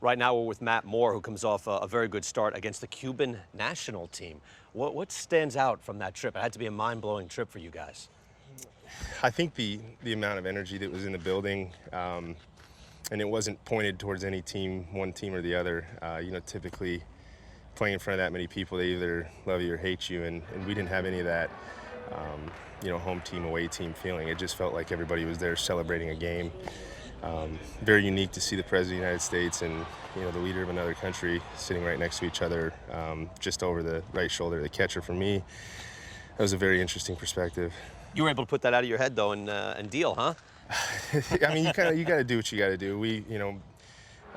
Right now we're with Matt Moore, who comes off a very good start against the Cuban National Team. What stands out from that trip? It had to be a mind-blowing trip for you guys. I think the amount of energy that was in the building, and it wasn't pointed towards any team, one team or the other. Typically playing in front of that many people, they either love you or hate you, and we didn't have any of that, home team, away team feeling. It just felt like everybody was there celebrating a game. Very unique to see the President of the United States and the leader of another country sitting right next to each other, just over the right shoulder of the catcher. For me, that was a very interesting perspective. You were able to put that out of your head, though, and deal, huh? I mean, you got to do what you got to do. We,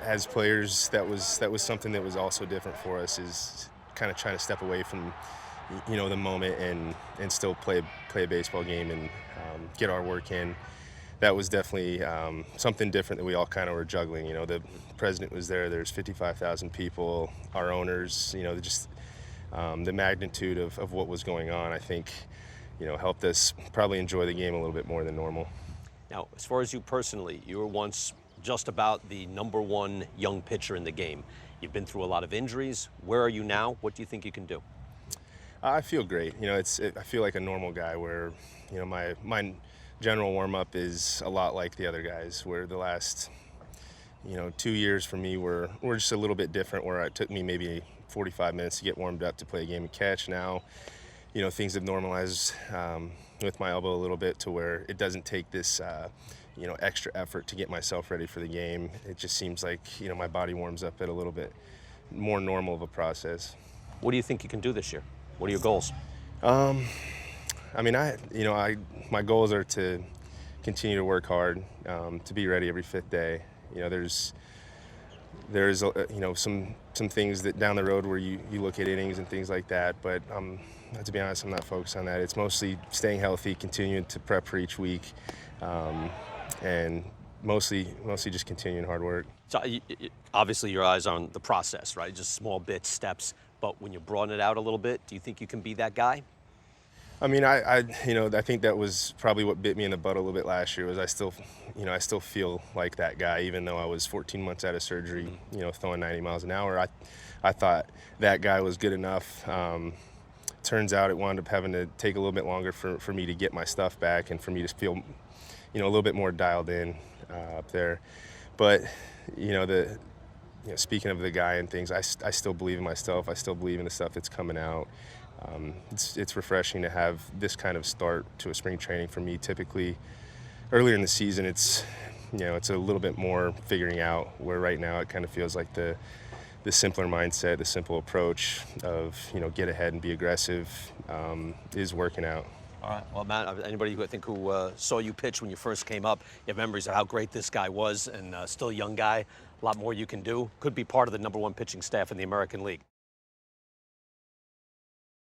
as players, that was something that was also different for us, is kind of trying to step away from, the moment and still play a baseball game and get our work in. That was definitely something different that we all kind of were juggling. The president was there. There's 55,000 people. Our owners, just the magnitude of what was going on, I think, helped us probably enjoy the game a little bit more than normal. Now, as far as you personally, you were once just about the #1 young pitcher in the game. You've been through a lot of injuries. Where are you now? What do you think you can do? I feel great. I feel like a normal guy where, my general warm-up is a lot like the other guys, where the last 2 years for me were just a little bit different, where it took me maybe 45 minutes to get warmed up to play a game of catch. Now things have normalized with my elbow a little bit, to where it doesn't take this extra effort to get myself ready for the game. It just seems like my body warms up at a little bit more normal of a process. What do you think you can do this year? What are your goals? I mean, my goals are to continue to work hard, to be ready every fifth day. There's some things that down the road where you look at innings and things like that, but to be honest, I'm not focused on that. It's mostly staying healthy, continuing to prep for each week, and mostly just continuing hard work. So obviously your eyes on the process, right? Just small bits, steps. But when you broaden it out a little bit, do you think you can be that guy? I mean, I think that was probably what bit me in the butt a little bit last year. Was I still feel like that guy, even though I was 14 months out of surgery, throwing 90 miles an hour. I thought that guy was good enough. Turns out it wound up having to take a little bit longer for me to get my stuff back and for me to feel, a little bit more dialed in up there. But, speaking of the guy and things, I still believe in myself. I still believe in the stuff that's coming out. It's refreshing to have this kind of start to a spring training for me. Typically, earlier in the season, it's a little bit more figuring out, where right now it kind of feels like the simpler mindset, the simple approach of, get ahead and be aggressive, is working out. All right. Well, Matt, anybody who saw you pitch when you first came up, you have memories of how great this guy was, and still a young guy, a lot more you can do. Could be part of the #1 pitching staff in the American League.